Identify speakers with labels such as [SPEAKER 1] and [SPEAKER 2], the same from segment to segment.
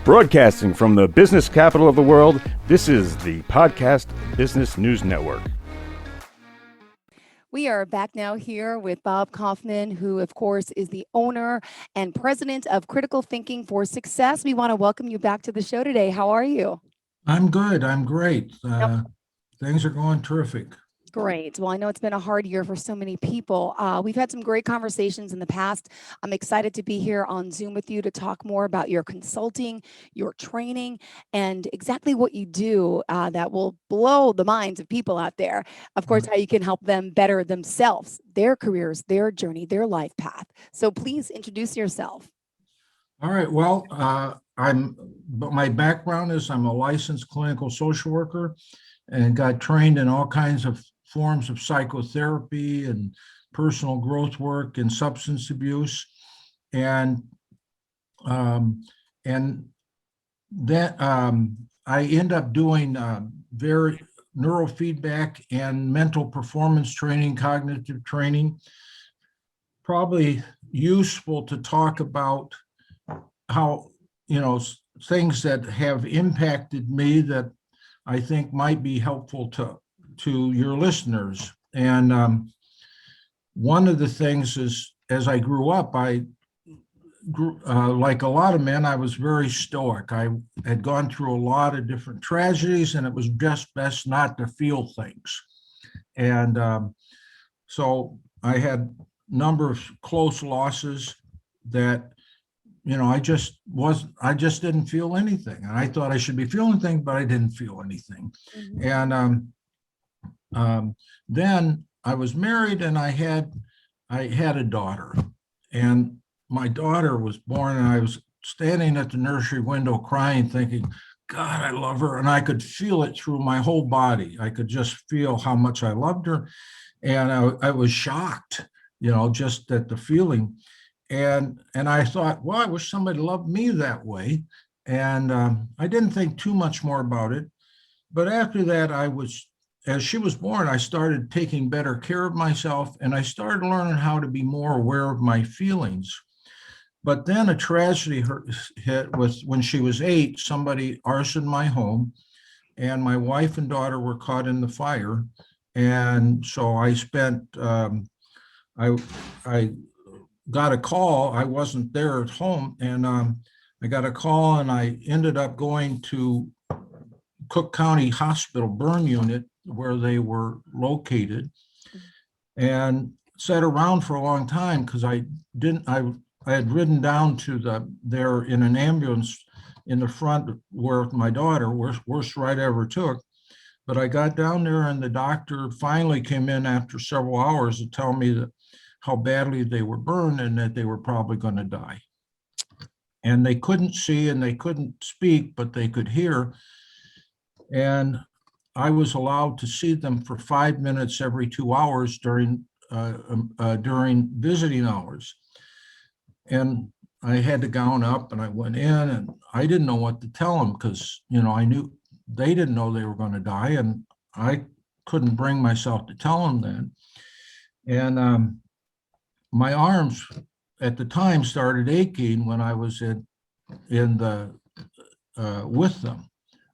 [SPEAKER 1] Broadcasting from the business capital of the world, this is the Podcast Business News Network.
[SPEAKER 2] We are back now here with Bob Kauffman, who, of course, is the owner and president of Critical Thinking for Success. We want to welcome you back to the show today. How are you?
[SPEAKER 3] I'm good. I'm great. Things are going terrific.
[SPEAKER 2] Great. Well, I know it's been a hard year for so many people. We've had some great conversations in the past. I'm excited to be here on Zoom with you to talk more about your consulting, your training, and exactly what you do that will blow the minds of people out there. Of course, how you can help them better themselves, their careers, their journey, their life path. So please introduce yourself.
[SPEAKER 3] All right. Well, but my background is I'm a licensed clinical social worker and got trained in all kinds of forms of psychotherapy and personal growth work and substance abuse. And that I end up doing very neurofeedback and mental performance training, cognitive training. Probably useful to talk about how, things that have impacted me that I think might be helpful to your listeners. And one of the things is, as I grew up, I grew, like a lot of men, I was very stoic. I had gone through a lot of different tragedies, and it was just best not to feel things. And so I had a number of close losses that I just didn't feel anything. And I thought I should be feeling things, but I didn't feel anything. Mm-hmm. And then I was married, and I had a daughter, and my daughter was born, and I was standing at the nursery window crying, thinking, God, I love her. And I could feel it through my whole body. I could just feel how much I loved her. And I was shocked, just at the feeling. And I thought, well, I wish somebody loved me that way. And I didn't think too much more about it. But after that, as she was born, I started taking better care of myself, and I started learning how to be more aware of my feelings. But then a tragedy hit when she was 8, somebody arsoned my home, and my wife and daughter were caught in the fire. And so I spent, I got a call. I wasn't there at home, and I got a call, and I ended up going to Cook County Hospital burn unit where they were located, and sat around for a long time because I had ridden down to there in an ambulance in the front where my daughter, worst ride I ever took. But I got down there, and the doctor finally came in after several hours to tell me that how badly they were burned and that they were probably going to die. And they couldn't see and they couldn't speak, but they could hear. And I was allowed to see them for 5 minutes every 2 hours during visiting hours. And I had to gown up, and I went in, and I didn't know what to tell them because, I knew they didn't know they were going to die, and I couldn't bring myself to tell them that. And my arms at the time started aching when I was with them,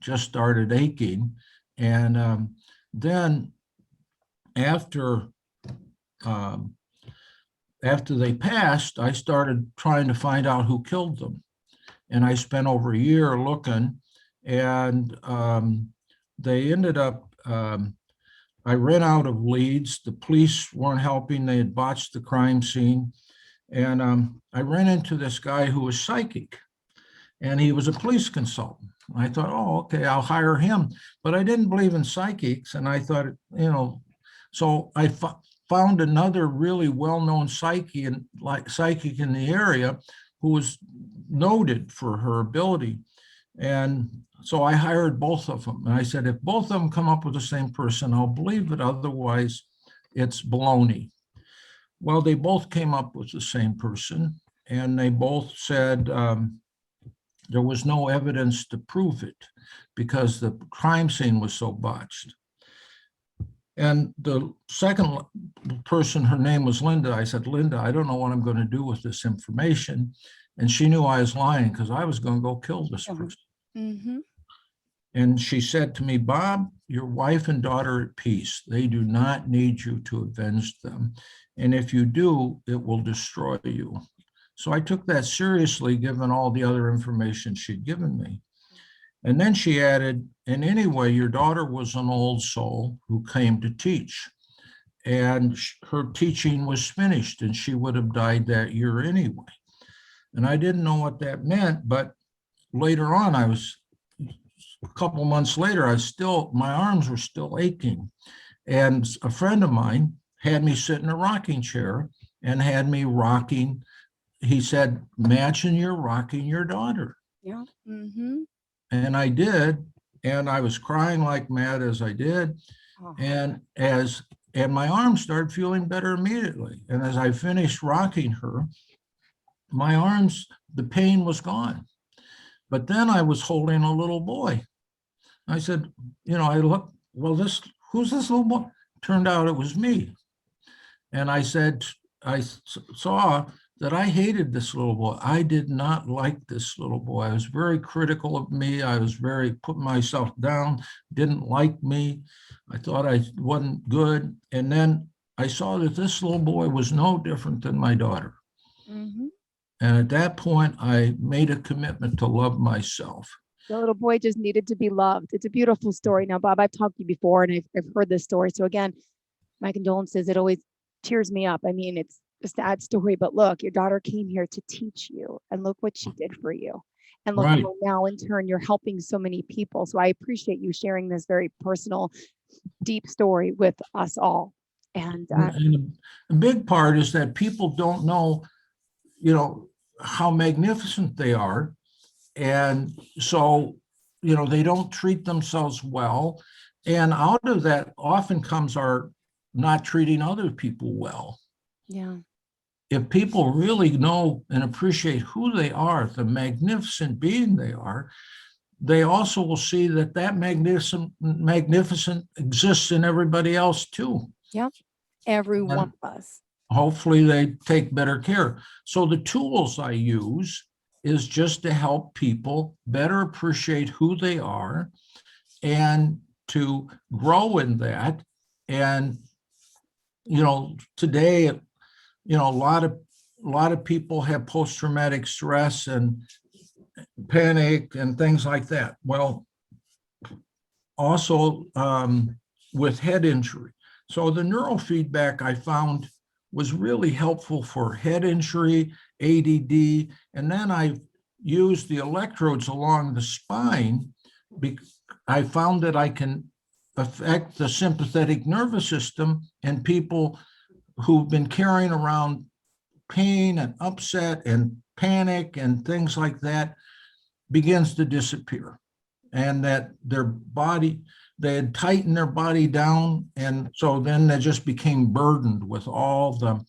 [SPEAKER 3] just started aching. And then after they passed, I started trying to find out who killed them. And I spent over a year looking, and they ended up, I ran out of leads. The police weren't helping. They had botched the crime scene. And I ran into this guy who was psychic, and he was a police consultant. I thought, oh, okay, I'll hire him. But I didn't believe in psychics. And I thought, so I found another really well-known psychic in the area who was noted for her ability. And so I hired both of them. And I said, if both of them come up with the same person, I'll believe it. Otherwise, it's baloney. Well, they both came up with the same person, and they both said there was no evidence to prove it because the crime scene was so botched. And the second person, her name was Linda. I said, Linda, I don't know what I'm going to do with this information. And she knew I was lying because I was going to go kill this
[SPEAKER 2] Uh-huh.
[SPEAKER 3] person.
[SPEAKER 2] Mm-hmm.
[SPEAKER 3] And she said to me, Bob, your wife and daughter are at peace. They do not need you to avenge them. And if you do, it will destroy you. So I took that seriously, given all the other information she'd given me. And then she added, and anyway, your daughter was an old soul who came to teach. And her teaching was finished, and she would have died that year anyway. And I didn't know what that meant, but later on, a couple months later, my arms were still aching. And a friend of mine had me sit in a rocking chair and had me rocking. He said, imagine you're rocking your daughter.
[SPEAKER 2] Yeah. Mm-hmm.
[SPEAKER 3] And I did. And I was crying like mad as I did.
[SPEAKER 2] Oh.
[SPEAKER 3] And my arms started feeling better immediately. And as I finished rocking her, my arms, the pain was gone. But then I was holding a little boy. I said, I looked, well, who's this little boy? Turned out it was me. And I said, I saw that I hated this little boy. I did not like this little boy. I was very critical of me. I was very putting myself down, didn't like me. I thought I wasn't good. And then I saw that this little boy was no different than my daughter.
[SPEAKER 2] Mm-hmm.
[SPEAKER 3] And at that point, I made a commitment to love myself.
[SPEAKER 2] The little boy just needed to be loved. It's a beautiful story. Now, Bob, I've talked to you before and I've heard this story. So again, my condolences. It always tears me up. I mean, it's a sad story, but look, your daughter came here to teach you and look what she did for you. And look,
[SPEAKER 3] Right.
[SPEAKER 2] now in turn, you're helping so many people. So I appreciate you sharing this very personal, deep story with us all. And
[SPEAKER 3] a big part is that people don't know, how magnificent they are. And so, they don't treat themselves well. And out of that often comes our not treating other people well.
[SPEAKER 2] yeah,
[SPEAKER 3] If people really know and appreciate who they are, the magnificent being they are, they also will see that magnificent exists in everybody else too.
[SPEAKER 2] yeah, every one of us.
[SPEAKER 3] Hopefully they take better care. So the tools I use is just to help people better appreciate who they are and to grow in that. And, today, a lot of people have post-traumatic stress and panic and things like that. Well, also with head injury. So the neurofeedback I found was really helpful for head injury, ADD, and then I used the electrodes along the spine. I found that I can affect the sympathetic nervous system, and people who've been carrying around pain and upset and panic and things like that begins to disappear, and that their body, they had tightened their body down, and so then they just became burdened with all the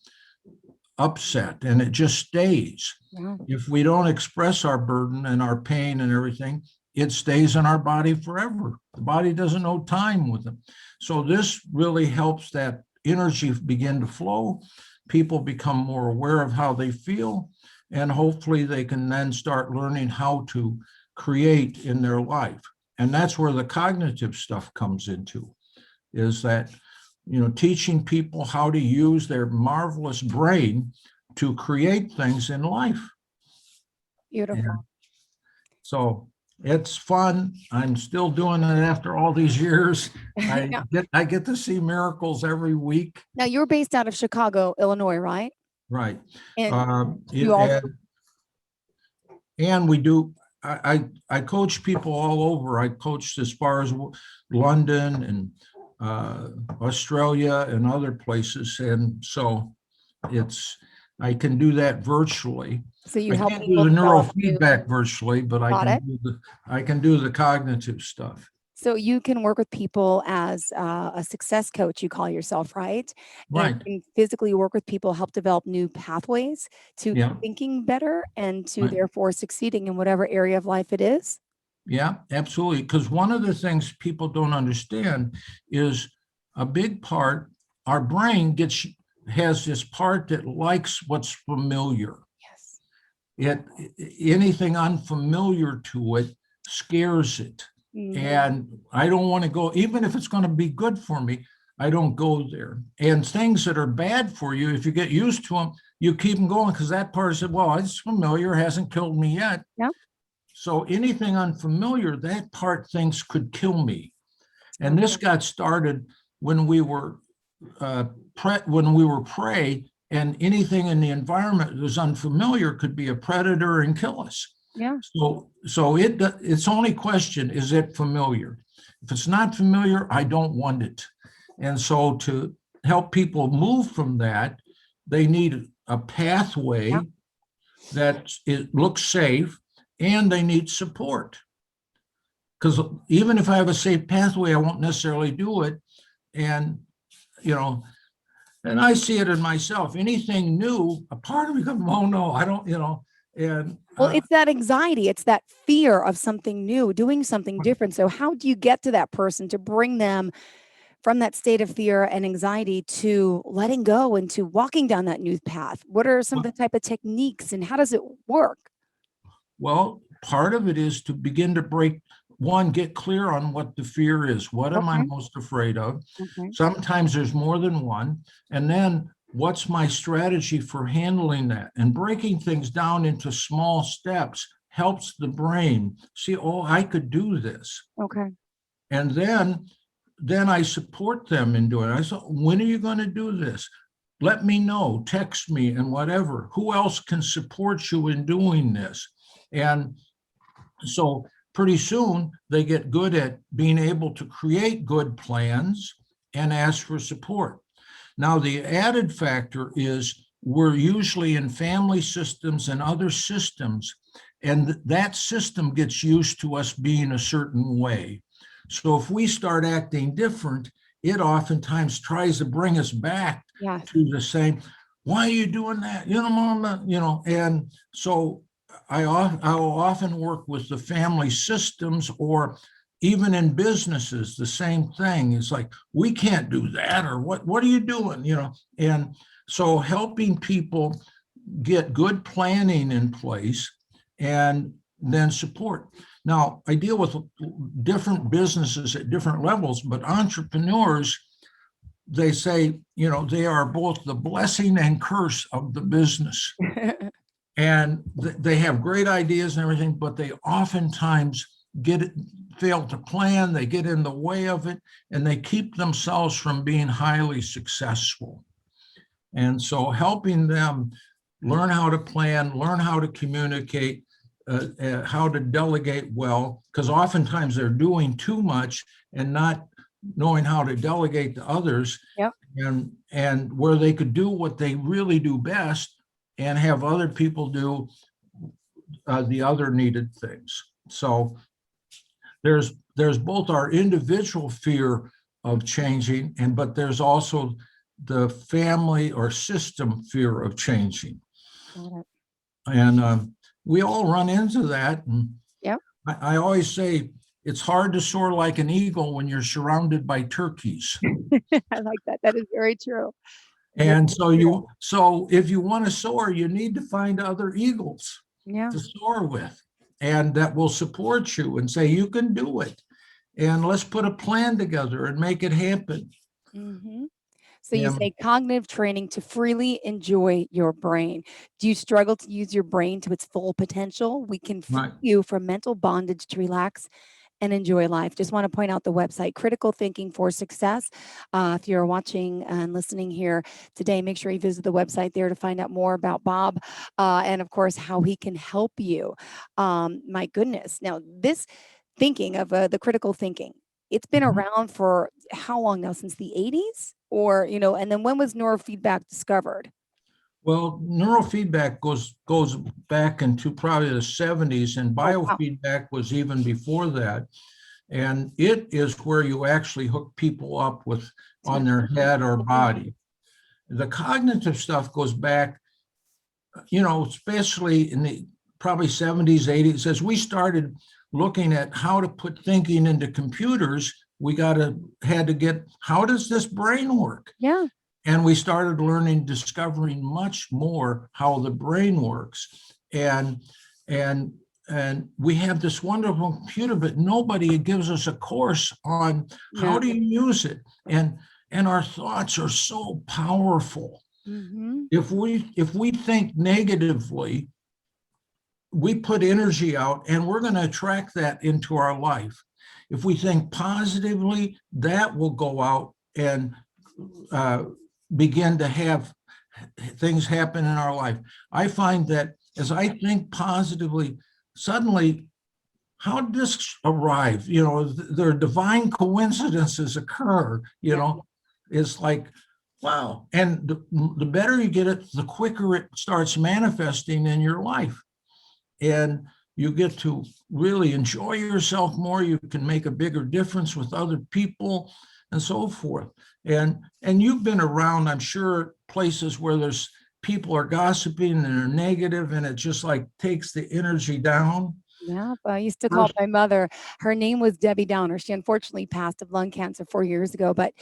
[SPEAKER 3] upset, and it just stays.
[SPEAKER 2] Wow.
[SPEAKER 3] If we don't express our burden and our pain and everything, it stays in our body forever. The body doesn't know time with them. So this really helps that energy begin to flow. People become more aware of how they feel, and hopefully they can then start learning how to create in their life. And that's where the cognitive stuff comes into, is that, teaching people how to use their marvelous brain to create things in life.
[SPEAKER 2] Beautiful.
[SPEAKER 3] And so it's fun. I'm still doing it after all these years.
[SPEAKER 2] Yeah.
[SPEAKER 3] I get to see miracles every week.
[SPEAKER 2] Now you're based out of Chicago, Illinois, right?
[SPEAKER 3] Right.
[SPEAKER 2] And you also
[SPEAKER 3] and we do. I coach people all over. I coached as far as London and Australia and other places, and so I can do that virtually.
[SPEAKER 2] So you
[SPEAKER 3] I
[SPEAKER 2] help
[SPEAKER 3] can't do
[SPEAKER 2] people
[SPEAKER 3] the
[SPEAKER 2] develop
[SPEAKER 3] neurofeedback virtually, but I can do the cognitive stuff.
[SPEAKER 2] So you can work with people as a success coach, you call yourself, right?
[SPEAKER 3] Right.
[SPEAKER 2] And you can physically work with people, help develop new pathways to
[SPEAKER 3] Yeah.
[SPEAKER 2] thinking better and to
[SPEAKER 3] Right.
[SPEAKER 2] therefore succeeding in whatever area of life it is.
[SPEAKER 3] Yeah, absolutely. Because one of the things people don't understand is a big part, our brain has this part that likes what's familiar.
[SPEAKER 2] Yes.
[SPEAKER 3] it anything unfamiliar to it scares it. And I don't want to go, even if it's going to be good for me, I don't go there. And things that are bad for you, if you get used to them, you keep them going, because that part said, well, it's familiar, hasn't killed me yet.
[SPEAKER 2] Yeah.
[SPEAKER 3] So anything unfamiliar, that part thinks could kill me. And this got started when we were prey, and anything in the environment that was unfamiliar could be a predator and kill us.
[SPEAKER 2] Yeah.
[SPEAKER 3] So its only question, is it familiar? If it's not familiar, I don't want it. And so to help people move from that, they need a pathway that it looks safe, and they need support. Because even if I have a safe pathway, I won't necessarily do it. And, and I see it in myself. Anything new, a part of me goes, oh no, I don't, and
[SPEAKER 2] well, it's that anxiety, it's that fear of something new, doing something different. So how do you get to that person to bring them from that state of fear and anxiety to letting go and to walking down that new path? What are some of the type of techniques, and how does it work?
[SPEAKER 3] Well, part of it is to begin to get clear on what the fear is. What am I most afraid of? Sometimes there's more than one. And then what's my strategy for handling that? And breaking things down into small steps helps the brain see, oh, I could do this.
[SPEAKER 2] Okay.
[SPEAKER 3] And then I support them in doing it. I said, when are you going to do this? Let me know, text me and whatever. Who else can support you in doing this? And so pretty soon they get good at being able to create good plans and ask for support. Now, the added factor is we're usually in family systems and other systems, and that system gets used to us being a certain way. So if we start acting different, it oftentimes tries to bring us back to the same, why are you doing that? Mama, and so I will often work with the family systems, or even in businesses, the same thing. It's like, we can't do that, or what are you doing? And so helping people get good planning in place and then support. Now, I deal with different businesses at different levels, but entrepreneurs, they say, they are both the blessing and curse of the business. And they have great ideas and everything, but they oftentimes fail to plan, they get in the way of it, and they keep themselves from being highly successful. And so helping them learn how to plan, learn how to communicate, how to delegate well, because oftentimes they're doing too much and not knowing how to delegate to others, and where they could do what they really do best and have other people do the other needed things. So there's both our individual fear of changing, but there's also the family or system fear of changing. And we all run into that. And I always say it's hard to soar like an eagle when you're surrounded by turkeys.
[SPEAKER 2] I like that. That is very true.
[SPEAKER 3] And so if you want to soar, you need to find other eagles to soar with, and that will support you and say, you can do it. And let's put a plan together and make it happen.
[SPEAKER 2] So you say cognitive training to freely enjoy your brain. Do you struggle to use your brain to its full potential? We can free you from mental bondage to relax and enjoy life. Just want to point out the website, Critical Thinking for Success. If you're watching and listening here today, make sure you visit the website there to find out more about Bob and, of course, how he can help you. My goodness. Now, this thinking of the critical thinking, it's been around for how long now? Since the 80s? Or, and then when was neurofeedback discovered?
[SPEAKER 3] Well, neurofeedback goes back into probably the 70s, and biofeedback was even before that. And it is where you actually hook people up on their head or body. The cognitive stuff goes back, especially in the probably 70s, 80s. As we started looking at how to put thinking into computers, we had to get, how does this brain work?
[SPEAKER 2] Yeah.
[SPEAKER 3] And we started discovering much more how the brain works. and and and we have this wonderful computer, but nobody gives us a course on how
[SPEAKER 2] Yeah.
[SPEAKER 3] do you use it. And our thoughts are so powerful.
[SPEAKER 2] Mm-hmm.
[SPEAKER 3] If we think negatively, we put energy out, and we're going to attract that into our life. If we think positively, that will go out and begin to have things happen in our life. I find that as I think positively, suddenly, how did this arrive? There are divine coincidences occur, it's like, wow. And the better you get it, the quicker it starts manifesting in your life. And you get to really enjoy yourself more. You can make a bigger difference with other people and so forth. And you've been around, I'm sure, places where there's people are gossiping and are negative, and it just like takes the energy down.
[SPEAKER 2] Yeah, I used to call my mother. Her name was Debbie Downer. She unfortunately passed of lung cancer 4 years ago, but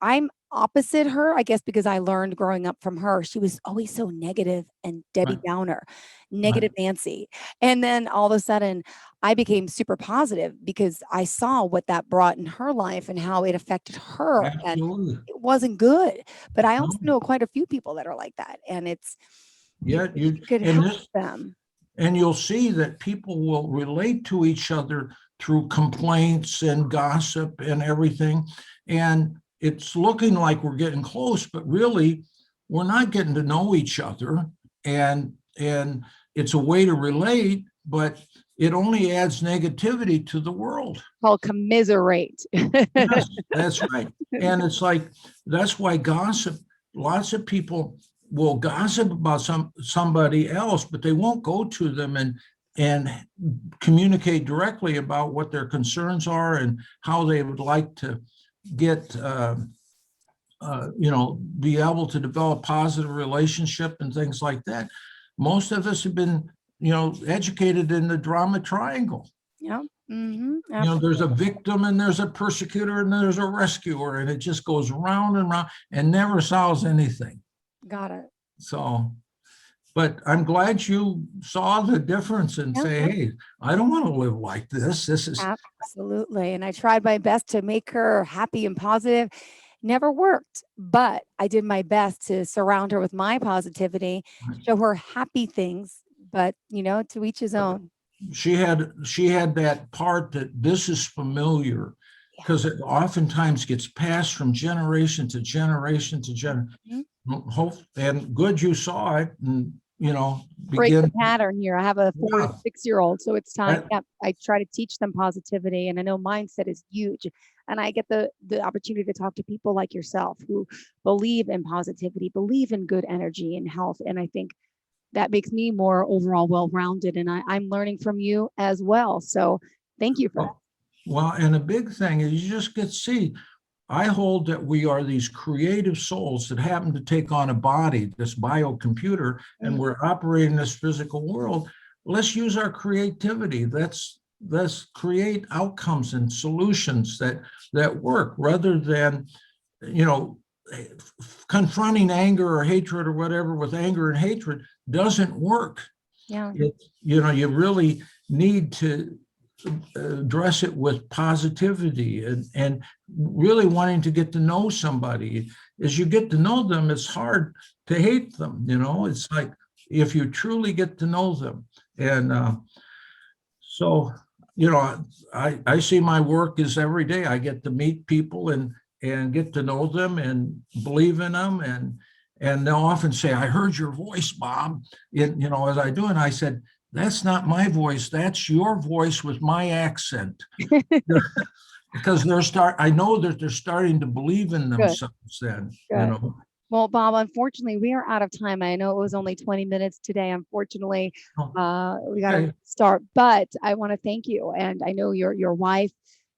[SPEAKER 2] I'm opposite her, I guess, because I learned growing up from her. She was always so negative and Debbie
[SPEAKER 3] Right.
[SPEAKER 2] Downer, negative Nancy. And then all of a sudden, I became super positive because I saw what that brought in her life and how it affected her. And
[SPEAKER 3] Absolutely.
[SPEAKER 2] it wasn't good. But I also
[SPEAKER 3] No.
[SPEAKER 2] know quite a few people that are like that. And it's,
[SPEAKER 3] Yeah,
[SPEAKER 2] if you could
[SPEAKER 3] and
[SPEAKER 2] help them.
[SPEAKER 3] and you'll see that people will relate to each other through complaints and gossip and everything. And it's looking like we're getting close, but really we're not getting to know each other. And it's a way to relate, but it only adds negativity to the world.
[SPEAKER 2] Called commiserate.
[SPEAKER 3] Yes, that's right. And it's like, that's why gossip, lots of people will gossip about somebody else, but they won't go to them and communicate directly about what their concerns are and how they would like to get be able to develop positive relationship and things like that. Most of us have been educated in the drama triangle.
[SPEAKER 2] Yeah. Mm-hmm.
[SPEAKER 3] There's a victim and there's a persecutor and there's a rescuer, and it just goes round and round and never solves anything.
[SPEAKER 2] Got it.
[SPEAKER 3] So, but I'm glad you saw the difference and say, hey, I don't want to live like this. This is
[SPEAKER 2] absolutely. And I tried my best to make her happy and positive. Never worked, but I did my best to surround her with my positivity, show her happy things, but to each his own.
[SPEAKER 3] She had that part that this is familiar, because it oftentimes gets passed from generation to generation to generation. Hope and good you saw it, and
[SPEAKER 2] break the pattern here. I have a 4 to 6-year-old, so it's time. I try to teach them positivity, and I know mindset is huge. And I get the opportunity to talk to people like yourself who believe in positivity, believe in good energy and health. And I think that makes me more overall well-rounded, and I'm learning from you as well. So thank you for that.
[SPEAKER 3] Well, and a big thing is you just get to see, I hold that we are these creative souls that happen to take on a body, this biocomputer, and we're operating this physical world. Let's use our creativity. Let's create outcomes and solutions that work, rather than confronting anger or hatred or whatever with anger and hatred doesn't work.
[SPEAKER 2] Yeah.
[SPEAKER 3] You really need to address it with positivity and really wanting to get to know somebody. As you get to know them, it's hard to hate them. It's like, if you truly get to know them. And so, I see my work as every day I get to meet people and get to know them and believe in them. And they'll often say, I heard your voice, Bob, as I do. And I said, that's not my voice. That's your voice with my accent. Because I know that they're starting to believe in themselves then.
[SPEAKER 2] Well, Bob, unfortunately, we are out of time. I know it was only 20 minutes today. Unfortunately, we got to start, but I want to thank you. And I know your wife,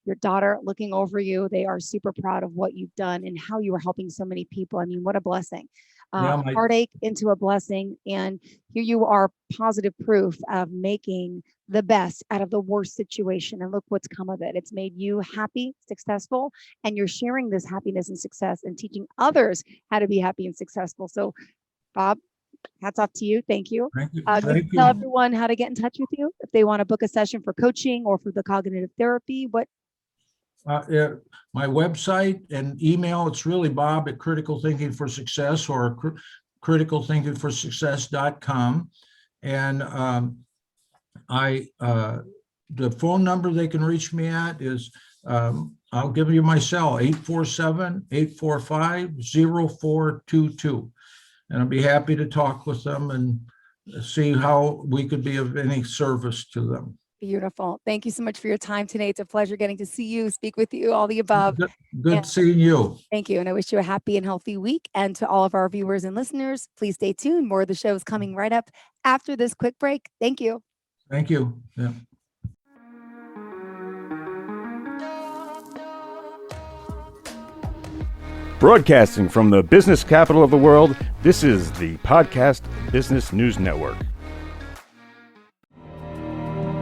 [SPEAKER 2] your daughter looking over you, they are super proud of what you've done and how you are helping so many people. I mean, what a blessing. Heartache into a blessing. And here you are, positive proof of making the best out of the worst situation. And look what's come of it. It's made you happy, successful, and you're sharing this happiness and success and teaching others how to be happy and successful. So, Bob, Hats off to you. Thank you.
[SPEAKER 3] Thank you.
[SPEAKER 2] Can
[SPEAKER 3] Thank
[SPEAKER 2] you tell
[SPEAKER 3] you.
[SPEAKER 2] everyone how to get in touch with you if they want to book a session for coaching or for the cognitive therapy?
[SPEAKER 3] Yeah, my website and email, it's really Bob at Critical Thinking for Success or criticalthinkingforsuccess.com. And the phone number they can reach me at is, I'll give you my cell, 847-845-0422. And I'll be happy to talk with them and see how we could be of any service to them.
[SPEAKER 2] Beautiful. Thank you so much for your time today. It's a pleasure getting to see you, speak with you, all the above.
[SPEAKER 3] Good seeing you.
[SPEAKER 2] Thank you. And I wish you a happy and healthy week. And to all of our viewers and listeners, please stay tuned. More of the show is coming right up after this quick break. Thank you.
[SPEAKER 3] Thank you. Yeah.
[SPEAKER 1] Broadcasting from the business capital of the world, this is the Podcast Business News Network.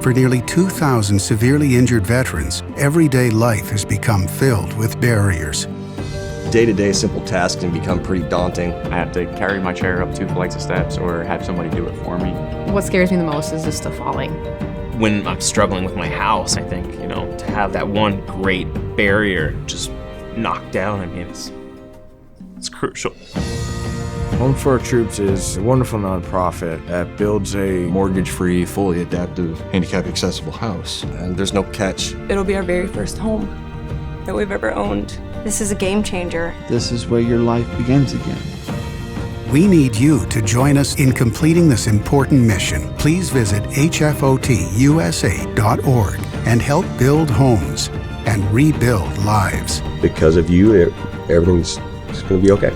[SPEAKER 4] For nearly 2,000 severely injured veterans, everyday life has become filled with barriers.
[SPEAKER 5] Day-to-day simple tasks can become pretty daunting.
[SPEAKER 6] I have to carry my chair up 2 flights of steps or have somebody do it for me.
[SPEAKER 7] What scares me the most is just the falling.
[SPEAKER 8] When I'm struggling with my house, I think, to have that one great barrier just knocked down, it's crucial.
[SPEAKER 9] Home for Our Troops is a wonderful nonprofit that builds a
[SPEAKER 5] Mortgage-free, fully adaptive, handicap-accessible house. And there's no catch.
[SPEAKER 10] It'll be our very first home that we've ever owned.
[SPEAKER 11] This is a game changer.
[SPEAKER 12] This is where your life begins again.
[SPEAKER 4] We need you to join us in completing this important mission. Please visit hfotusa.org and help build homes and rebuild lives.
[SPEAKER 5] Because of you, everything's going to be okay.